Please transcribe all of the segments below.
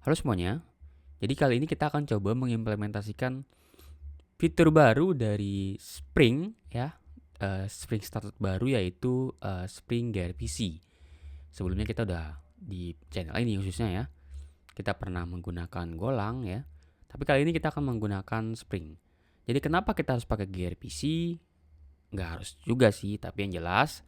Halo semuanya, jadi kali ini kita akan coba mengimplementasikan fitur baru dari Spring ya, Spring Startup baru yaitu Spring gRPC. Sebelumnya kita udah di channel ini khususnya ya, kita pernah menggunakan Golang ya, tapi kali ini kita akan menggunakan Spring. Jadi kenapa kita harus pakai gRPC? Nggak harus juga sih, tapi yang jelas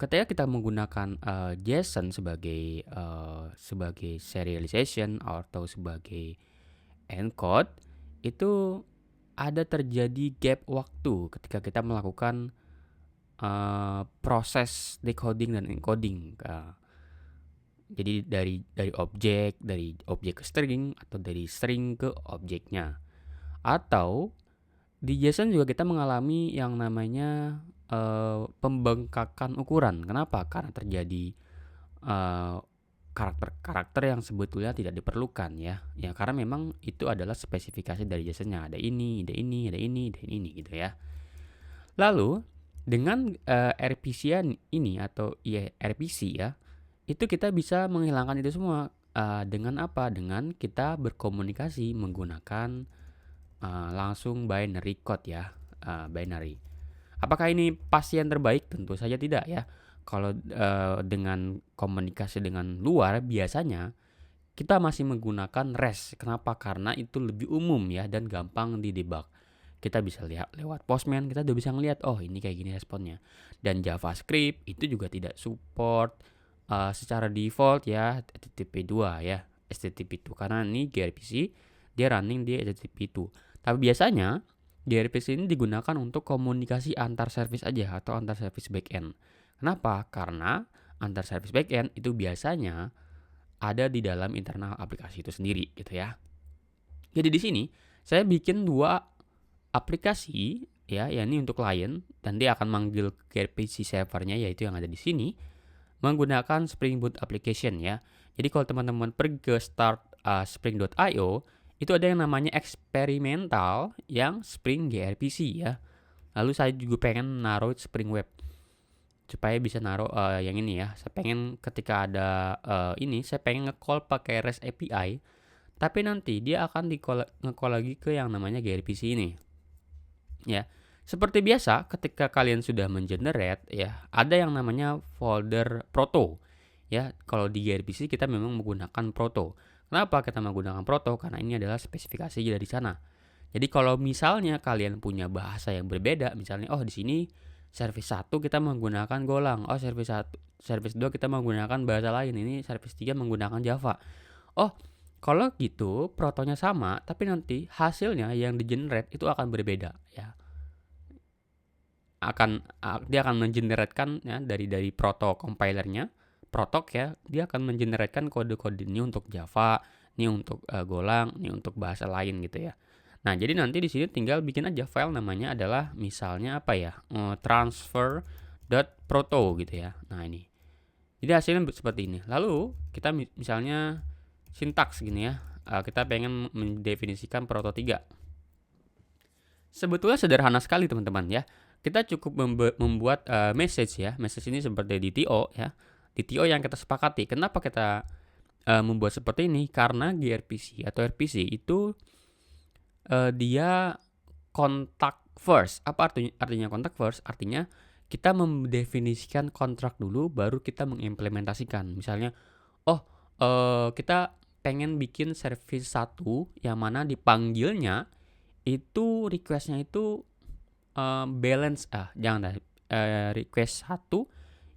ketika kita menggunakan JSON sebagai serialization atau sebagai encode, itu ada terjadi gap waktu ketika kita melakukan proses decoding dan encoding. Jadi dari objek ke string atau dari string ke objeknya. Atau di JSON juga kita mengalami yang namanya pembengkakan ukuran. Kenapa? Karena terjadi karakter-karakter yang sebetulnya tidak diperlukan ya. Ya karena memang itu adalah spesifikasi dari JSON-nya. Ada ini, ada ini, ada ini, ada ini gitu ya. Lalu dengan RPC ini atau RPC ya, itu kita bisa menghilangkan itu semua dengan apa? Dengan kita berkomunikasi menggunakan langsung binary code ya, binary. Apakah ini pasti yang terbaik? Tentu saja tidak ya. Kalau dengan komunikasi dengan luar biasanya kita masih menggunakan REST. Kenapa? Karena itu lebih umum ya dan gampang didebug. Kita bisa lihat lewat Postman, kita udah bisa ngelihat oh ini kayak gini responnya. Dan JavaScript itu juga tidak support secara default ya HTTP 2 ya, HTTP 2 karena ini gRPC dia running di HTTP 2. Tapi biasanya gRPC ini digunakan untuk komunikasi antar service aja atau antar service backend. Kenapa? Karena antar service backend itu biasanya ada di dalam internal aplikasi itu sendiri gitu ya. Jadi di sini saya bikin dua aplikasi ya, ini untuk client dan dia akan manggil gRPC servernya yaitu yang ada di sini menggunakan Spring Boot application ya. Jadi kalau teman-teman pergi ke start spring.io itu ada yang namanya eksperimental yang Spring gRPC ya. Lalu saya juga pengen naruh Spring Web supaya bisa naruh yang ini ya. Saya pengen ketika ada saya pengen nge-call pakai REST API, tapi nanti dia akan nge-call lagi ke yang namanya gRPC ini. Ya. Seperti biasa ketika kalian sudah mengenerate ya, ada yang namanya folder proto. Ya, kalau di gRPC kita memang menggunakan proto. Kenapa kita menggunakan proto? Karena ini adalah spesifikasi dari sana. Jadi kalau misalnya kalian punya bahasa yang berbeda, misalnya di sini service 1 kita menggunakan Golang, service 2 kita menggunakan bahasa lain, ini service 3 menggunakan Java. Kalau gitu protonya sama, tapi nanti hasilnya yang di-generate itu akan berbeda ya. Dia akan mengeneratkan ya dari proto compilernya, protok ya, dia akan mengeneratkan kode-kode ini untuk Java, ini untuk Golang, ini untuk bahasa lain gitu ya. Nah, jadi nanti di sini tinggal bikin aja file namanya adalah misalnya apa ya? Transfer.proto gitu ya. Nah, ini. Jadi hasilnya seperti ini. Lalu kita misalnya sintaks gini ya. Kita pengen mendefinisikan proto 3. Sebetulnya sederhana sekali teman-teman ya. Kita cukup membuat message ya. Message ini seperti DTO ya. DTO yang kita sepakati. Kenapa kita membuat seperti ini? Karena gRPC atau RPC itu dia contact first. Apa artinya contact first? Artinya kita mendefinisikan kontrak dulu baru kita mengimplementasikan. Misalnya kita pengen bikin service 1 yang mana dipanggilnya itu requestnya itu balance jangan request 1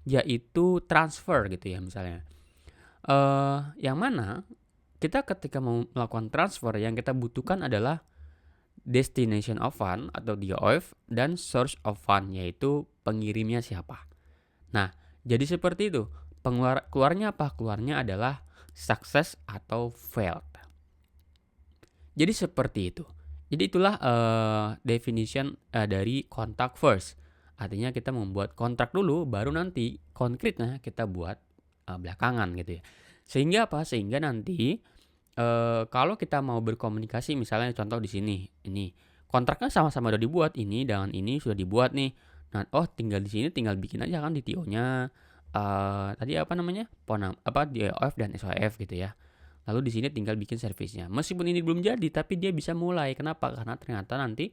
yaitu transfer gitu ya misalnya. Yang mana kita ketika mau melakukan transfer yang kita butuhkan adalah destination of fund atau DOF dan source of fund yaitu pengirimnya siapa. Nah, jadi seperti itu. Keluarnya apa? Keluarnya adalah success atau failed. Jadi seperti itu. Jadi itulah definition dari contact first. Artinya kita membuat kontrak dulu baru nanti konkretnya kita buat belakangan gitu ya. Sehingga apa? Sehingga nanti kalau kita mau berkomunikasi misalnya contoh di sini, ini kontraknya sama-sama udah dibuat, ini dengan ini sudah dibuat nih. Nah, tinggal di sini tinggal bikin aja kan DTO-nya tadi apa namanya? DOF dan SOF gitu ya. Lalu di sini tinggal bikin servisnya. Meskipun ini belum jadi, tapi dia bisa mulai. Kenapa? Karena ternyata nanti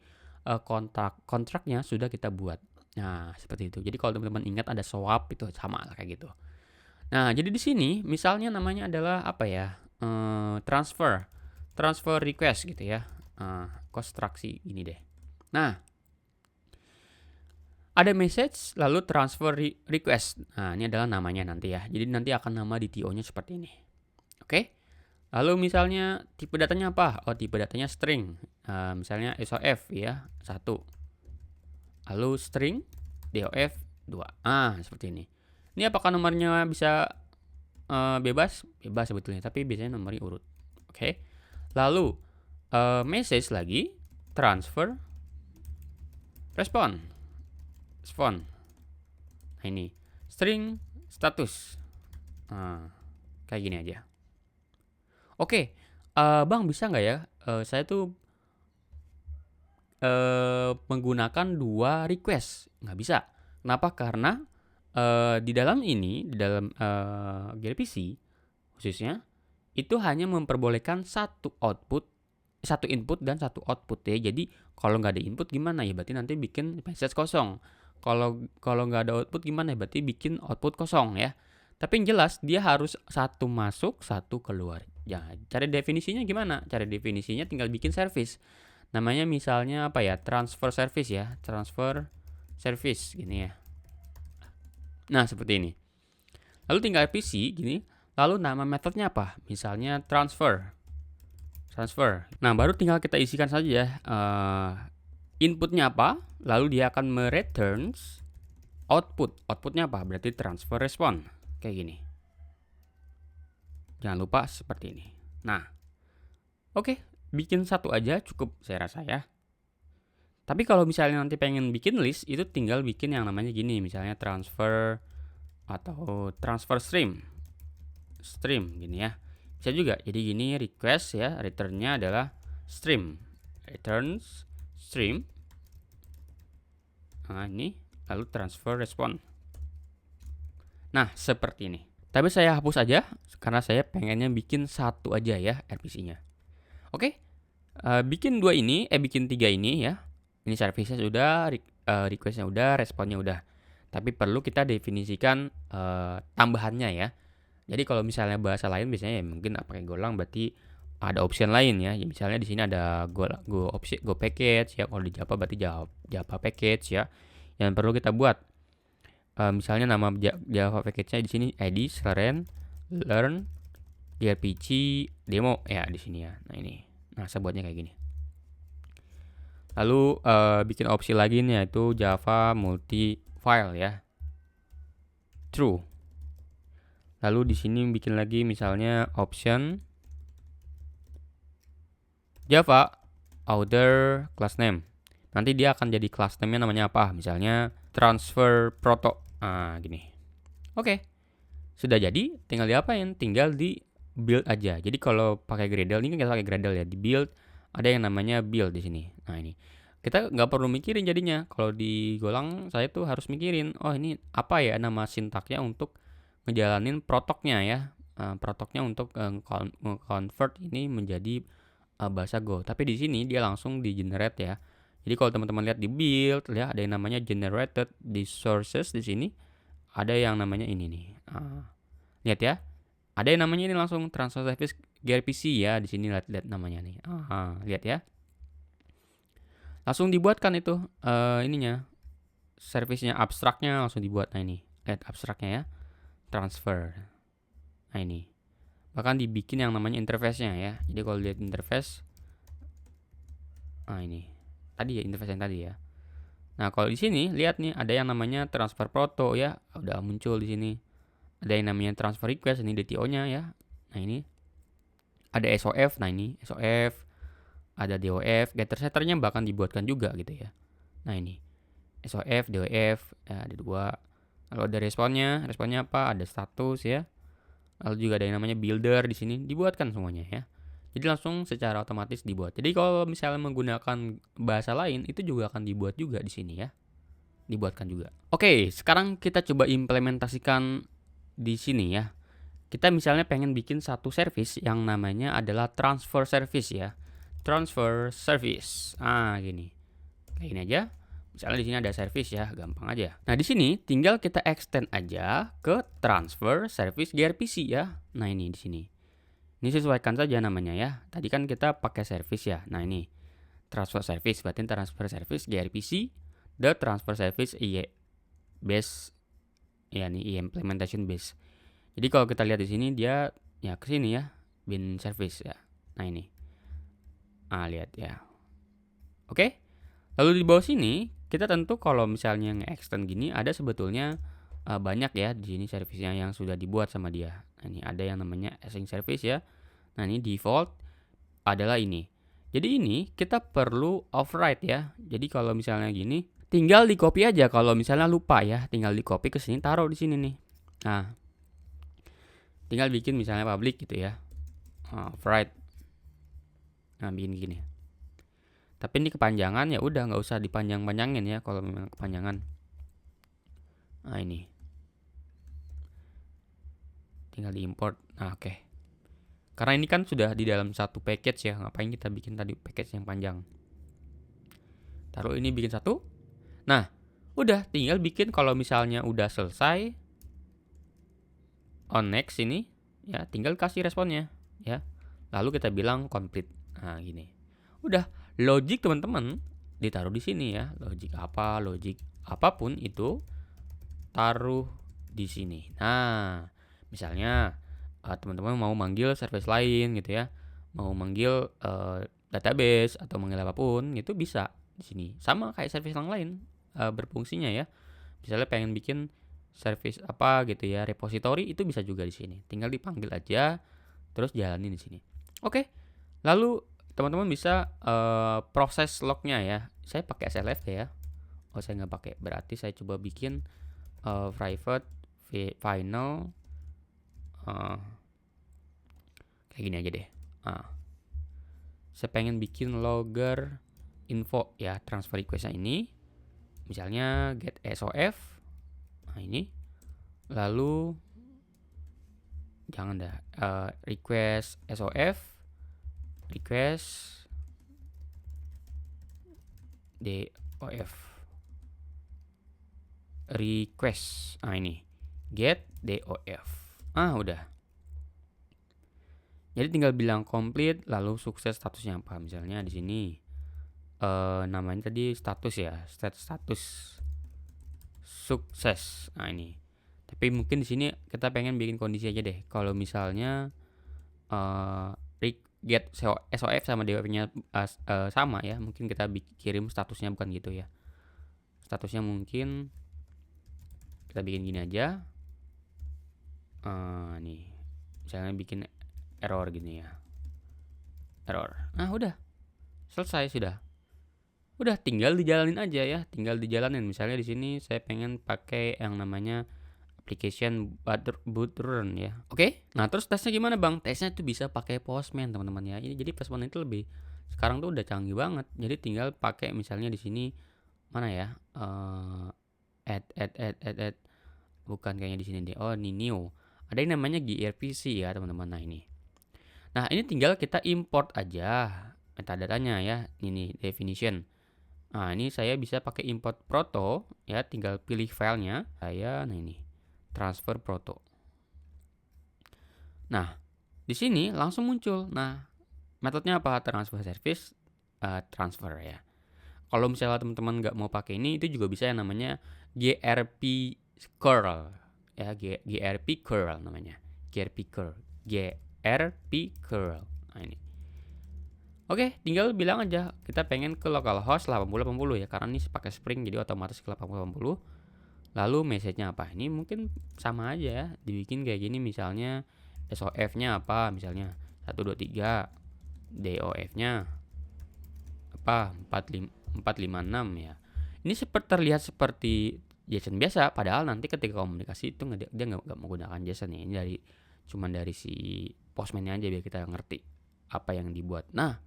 kontraknya sudah kita buat. Nah, seperti itu. Jadi kalau teman-teman ingat ada swap itu sama lah kayak gitu. Nah, jadi di sini misalnya namanya adalah apa ya? Transfer request gitu ya. Konstruksi ini deh. Nah, ada message lalu transfer request. Nah, ini adalah namanya nanti ya. Jadi nanti akan nama di TO-nya seperti ini. Oke? Lalu misalnya tipe datanya apa? Oh, tipe datanya string. Misalnya SOF ya, 1. Lalu string DOF 2. Seperti ini. Ini apakah nomornya bisa bebas? Bebas sebetulnya, tapi biasanya nomornya urut. Oke. Lalu message lagi transfer respon. Nah, ini string status. Kayak gini aja. Oke, Bang bisa nggak ya? Saya tuh menggunakan 2 request. Nggak bisa. Kenapa? Karena di dalam gRPC khususnya itu hanya memperbolehkan satu input dan satu output ya. Jadi kalau nggak ada input gimana ya? Berarti nanti bikin message kosong. Kalau nggak ada output gimana ya? Berarti bikin output kosong ya. Tapi yang jelas dia harus satu masuk, satu keluar. Ya, cara definisinya gimana? Cara definisinya tinggal bikin service. Namanya misalnya apa ya? Transfer service ya. Transfer service gini ya. Nah, seperti ini. Lalu tinggal RPC gini. Lalu nama metodenya apa? Misalnya transfer. Nah, baru tinggal kita isikan saja ya. Inputnya apa? Lalu dia akan mereturns output. Outputnya apa? Berarti transfer respon. Kayak gini. Jangan lupa seperti ini. Nah, oke. Bikin satu aja cukup saya rasa ya. Tapi kalau misalnya nanti pengen bikin list, itu tinggal bikin yang namanya gini. Misalnya transfer atau transfer stream. Stream gini ya. Bisa juga. Jadi gini request ya. Returnnya adalah stream. Returns stream. Nah, ini lalu transfer respon. Nah, seperti ini. Tapi saya hapus aja karena saya pengennya bikin satu aja ya RPC-nya. Oke. Bikin 2 ini, bikin 3 ini ya. Ini service-nya sudah, request-nya udah, responnya udah. Tapi perlu kita definisikan tambahannya ya. Jadi kalau misalnya bahasa lain biasanya ya mungkin pakai Golang berarti ada option lain ya. Misalnya di sini ada Go package ya. Kalau di Java berarti Java package ya. Yang perlu kita buat. Misalnya nama Java package-nya di sini id learn grpc demo ya di sini ya. Nah, ini. Nah, saya buatnya kayak gini. Lalu bikin opsi lagi nih yaitu Java multi file ya. True. Lalu di sini bikin lagi misalnya option Java outer class name. Nanti dia akan jadi class name-nya namanya apa? Misalnya transfer proto. Gini. Oke. Sudah jadi, tinggal diapain? Tinggal di build aja. Jadi kalau pakai Gradle, ini kan kita pakai Gradle ya, di build ada yang namanya build di sini. Nah, ini. Kita nggak perlu mikirin jadinya. Kalau di Golang saya tuh harus mikirin, oh ini apa ya nama sintaknya untuk ngejalanin protoknya ya. Protoknya untuk convert ini menjadi bahasa Go. Tapi di sini dia langsung di generate ya. Jadi kalau teman-teman lihat di build, lihat ada yang namanya generated di sources di sini. Ada yang namanya ini nih. Lihat ya. Ada yang namanya ini langsung transfer service gRPC ya. Di sini lihat namanya nih. Lihat ya. Langsung dibuatkan itu ininya. Service-nya abstraknya langsung dibuat. Nah, ini. Lihat abstraknya ya. Transfer. Nah, ini. Bahkan dibikin yang namanya interface-nya ya. Jadi kalau lihat interface, ini. Tadi ya interface yang tadi ya. Nah, kalau di sini lihat nih ada yang namanya transfer proto ya. Udah muncul di sini. Ada yang namanya transfer request, ini DTO-nya ya. Nah, ini. Ada SOF, nah ini SOF. Ada DOF, getter setternya bahkan dibuatkan juga gitu ya. Nah, ini. SOF, DOF, ya, ada 2. Lalu ada responnya apa? Ada status ya. Lalu juga ada yang namanya builder di sini, dibuatkan semuanya ya. Jadi langsung secara otomatis dibuat. Jadi kalau misalnya menggunakan bahasa lain itu juga akan dibuat juga di sini ya. Dibuatkan juga. Oke, sekarang kita coba implementasikan di sini ya. kita misalnya pengen bikin satu service yang namanya adalah transfer service ya. Transfer service. Gini. Kayak gini aja. Misalnya di sini ada service ya, gampang aja. Nah, di sini tinggal kita extend aja ke transfer service gRPC ya. Nah, ini di sini. Ini sesuaikan saja namanya ya. Tadi kan kita pakai service ya. Nah, ini transfer service, berarti transfer service gRPC, the transfer service base ya nih implementation base. Jadi kalau kita lihat di sini dia ya ke sini ya, bin service ya. Nah, ini. Lihat ya. Oke. Lalu di bawah sini kita tentu kalau misalnya nge-extend gini ada sebetulnya banyak ya di sini servicenya yang sudah dibuat sama dia. Nah, ini ada yang namanya async service ya. Nah, ini default adalah ini. Jadi ini kita perlu override ya. Jadi kalau misalnya gini, tinggal di copy aja kalau misalnya lupa ya, tinggal di copy ke sini, taruh di sini nih. Nah, tinggal bikin misalnya public gitu ya. Override. Nah, bikin gini. Tapi ini kepanjangan ya udah nggak usah dipanjang-panjangin ya kalau memang kepanjangan. Nah, ini. Tinggal diimport. Nah, oke. Karena ini kan sudah di dalam satu package ya, ngapain kita bikin tadi package yang panjang. Taruh ini bikin satu. Nah, udah tinggal bikin kalau misalnya udah selesai. On next ini ya, tinggal kasih responnya ya. Lalu kita bilang complete. Nah, gini. Udah, logic teman-teman ditaruh di sini ya. Logic apapun itu taruh di sini. Nah, misalnya teman-teman mau manggil service lain gitu ya, mau manggil database atau manggil apapun itu bisa di sini. Sama kayak service yang lain berfungsinya ya. Misalnya pengen bikin service apa gitu ya, repository itu bisa juga di sini. Tinggal dipanggil aja, terus jalanin di sini. Oke. Lalu teman-teman bisa proses lognya ya. Saya pakai SLF ya. Saya nggak pakai. Berarti saya coba bikin private final kayak gini aja deh. Saya pengen bikin logger info ya transfer requestnya ini. Misalnya get SOF. Nah, ini. Lalu jangan dah request SOF, request DOF, request. Nah, ini get DOF. Udah. Jadi tinggal bilang complete, lalu sukses statusnya apa. Misalnya di sini namanya tadi status ya, status sukses. Nah, ini. Tapi mungkin di sini kita pengen bikin kondisi aja deh. Kalau misalnya get SOF sama DOF-nya sama ya, mungkin kita kirim statusnya bukan gitu ya. Statusnya mungkin kita bikin gini aja. Nih. Misalnya bikin error gini ya. Error. Nah, udah. Selesai sudah. Udah tinggal dijalanin aja ya, tinggal dijalanin. Misalnya di sini saya pengen pakai yang namanya application boot run ya. Oke. Nah, terus tesnya gimana, Bang? Tesnya itu bisa pakai Postman, teman-teman ya. Ini jadi Postman itu lebih sekarang tuh udah canggih banget. Jadi tinggal pakai misalnya di sini mana ya? Add bukan kayaknya di sini deh. Oh, ini new. Ada yang namanya gRPC ya, teman-teman. Nah, ini tinggal kita import aja metadatanya ya. Ini definition. Nah, ini saya bisa pakai import proto ya, tinggal pilih filenya. Nah ini transfer proto. Nah, di sini langsung muncul. Nah, metodenya apa? Transfer service transfer ya. Kalau misalnya teman-teman nggak mau pakai ini, itu juga bisa yang namanya gRP curl ya, gRP curl namanya. gRP curl. Nah, ini. Oke, tinggal bilang aja kita pengen ke localhost 8080 ya, karena ini pakai Spring jadi otomatis ke 8080. Lalu message-nya apa? Ini mungkin sama aja ya, dibikin kayak gini misalnya SOF-nya apa? Misalnya 123, DOF-nya apa? 456 ya. Ini terlihat seperti JSON biasa, padahal nanti ketika komunikasi itu dia nggak menggunakan JSON ya. Ini cuman dari si Postman-nya aja biar kita ngerti apa yang dibuat. Nah,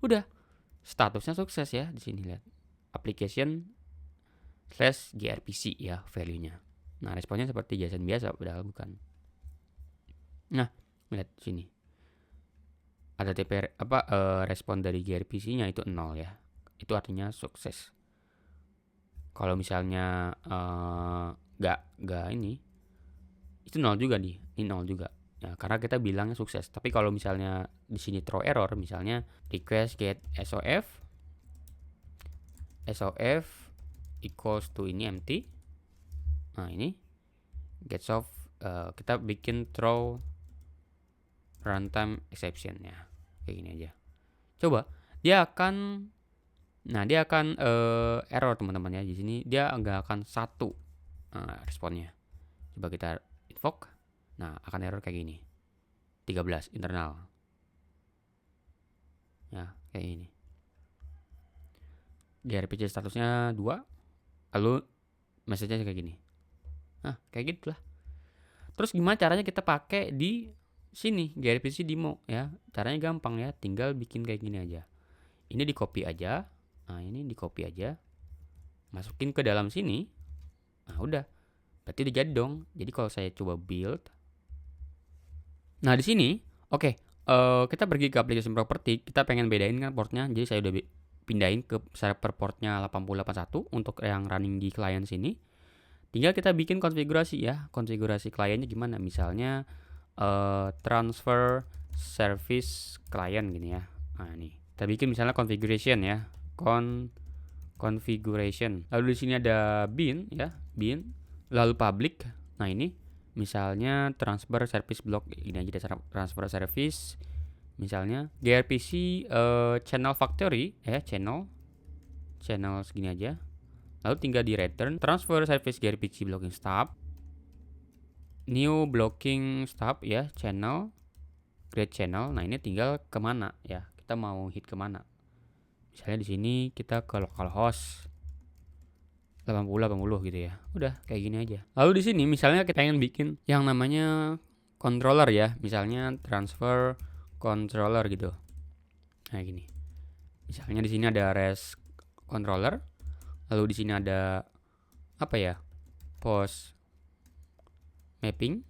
udah statusnya sukses ya di sini lihat application /gRPC ya value-nya. Nah, responnya seperti JSON biasa padahal bukan. Nah, lihat sini. Ada respon dari gRPC-nya itu 0 ya. Itu artinya sukses. Kalau misalnya nggak ini, itu 0 juga nih. Ini 0 juga. Ya, karena kita bilangnya sukses. Tapi kalau misalnya di sini throw error, misalnya request get SOF equals to ini empty. Nah, ini get solve, kita bikin throw runtime exception ya. Kayak gini aja. Coba, dia akan error teman-teman ya. Di sini dia nggak akan satu responnya. Coba kita invoke. Nah, akan error kayak gini. 13 internal. Ya, kayak gini. gRPC statusnya 2. Lalu message-nya kayak gini. Nah, kayak gitulah. Terus gimana caranya kita pakai di sini gRPC demo ya? Caranya gampang ya, tinggal bikin kayak gini aja. Ini di copy aja. Nah, ini di copy aja. Masukin ke dalam sini. Nah, udah. Berarti udah jadi dong. Jadi kalau saya coba build. Nah, di sini, oke, kita pergi ke application property, kita pengen bedain kan portnya. Jadi saya udah pindahin ke server portnya 8081 untuk yang running di client sini. Tinggal kita bikin konfigurasi ya. Konfigurasi kliennya gimana? Misalnya transfer service client gini ya. Nah, ini. Kita bikin misalnya configuration ya. Configuration. Lalu di sini ada bin ya, bin. Lalu public. Nah, ini misalnya transfer service block, ini aja transfer service. Misalnya gRPC channel factory ya, channel segini aja. Lalu tinggal di return transfer service gRPC blocking stub, new blocking stub ya, channel create channel. Nah, ini tinggal kemana ya, kita mau hit kemana. Misalnya di sini kita ke localhost 80 gitu ya. Udah kayak gini aja. Lalu di sini misalnya kita pengen bikin yang namanya controller ya, misalnya transfer controller gitu. Nah, gini. Misalnya di sini ada res controller. Lalu di sini ada apa ya? Post mapping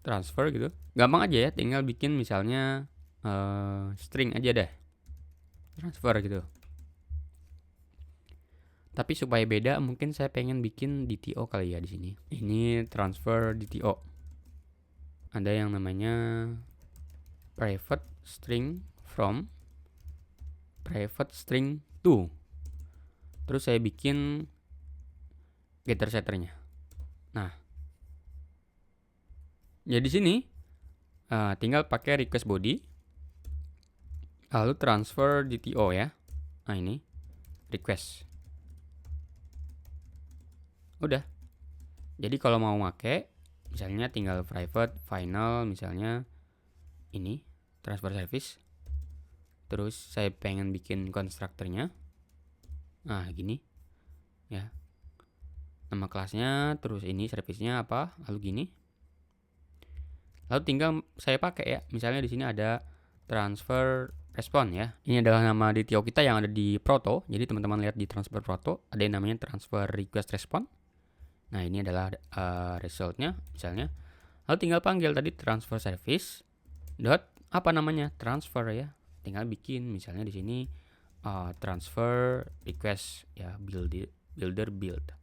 transfer gitu. Gampang aja ya, tinggal bikin misalnya string aja deh. Transfer gitu. Tapi supaya beda, mungkin saya pengen bikin DTO kali ya di sini. Ini transfer DTO. Ada yang namanya private string from, private string to. Terus saya bikin getter setternya. Nah, ya di sini tinggal pakai request body, lalu transfer DTO ya. Nah, ini request. Udah. Jadi kalau mau pakai, misalnya tinggal private final, misalnya ini transfer service. Terus saya pengen bikin konstruktornya. Nah, gini ya. Nama kelasnya, terus ini service-nya apa, lalu gini. Lalu tinggal saya pakai ya. Misalnya di sini ada transfer respond ya. Ini adalah nama DTO kita yang ada di Proto. Jadi teman-teman lihat di transfer Proto ada yang namanya transfer request respond. Nah, ini adalah resultnya misalnya. Lalu tinggal panggil tadi transfer service dot apa namanya, transfer ya. Tinggal bikin misalnya di sini transfer request ya, builder build.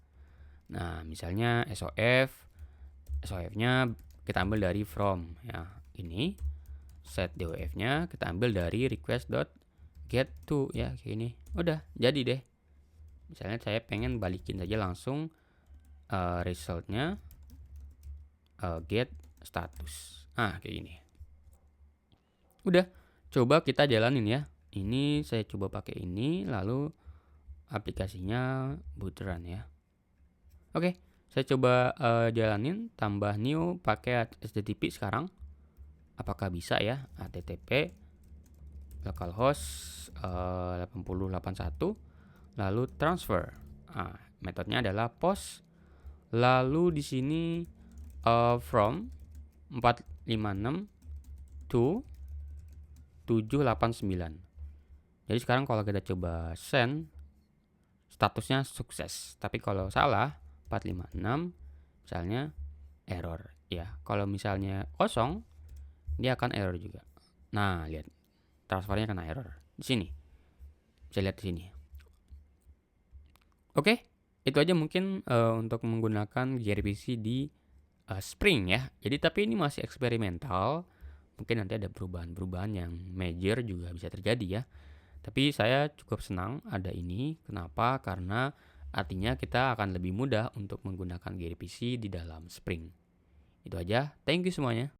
Nah, misalnya SOF-nya kita ambil dari from ya. Ini set DOF-nya kita ambil dari request.get to ya, kayak ini. Udah jadi deh. Misalnya saya pengen balikin saja langsung resultnya get status. Nah, kayak gini. Udah, coba kita jalanin ya. Ini saya coba pakai ini, lalu aplikasinya bootrun ya. Oke, saya coba jalanin, tambah new pakai HTTP sekarang. Apakah bisa ya? HTTP localhost 8081 lalu transfer. Nah, metodenya adalah post. Lalu di sini from 456 to 789. Jadi sekarang kalau kita coba send, statusnya sukses. Tapi kalau salah 456 misalnya error ya. Kalau misalnya kosong dia akan error juga. Nah, lihat transfernya kena error di sini. Bisa lihat di sini. Oke, itu aja mungkin untuk menggunakan gRPC di Spring ya. Jadi tapi ini masih eksperimental. Mungkin nanti ada perubahan-perubahan yang major juga bisa terjadi ya. Tapi saya cukup senang ada ini. Kenapa? Karena artinya kita akan lebih mudah untuk menggunakan gRPC di dalam Spring. Itu aja. Thank you semuanya.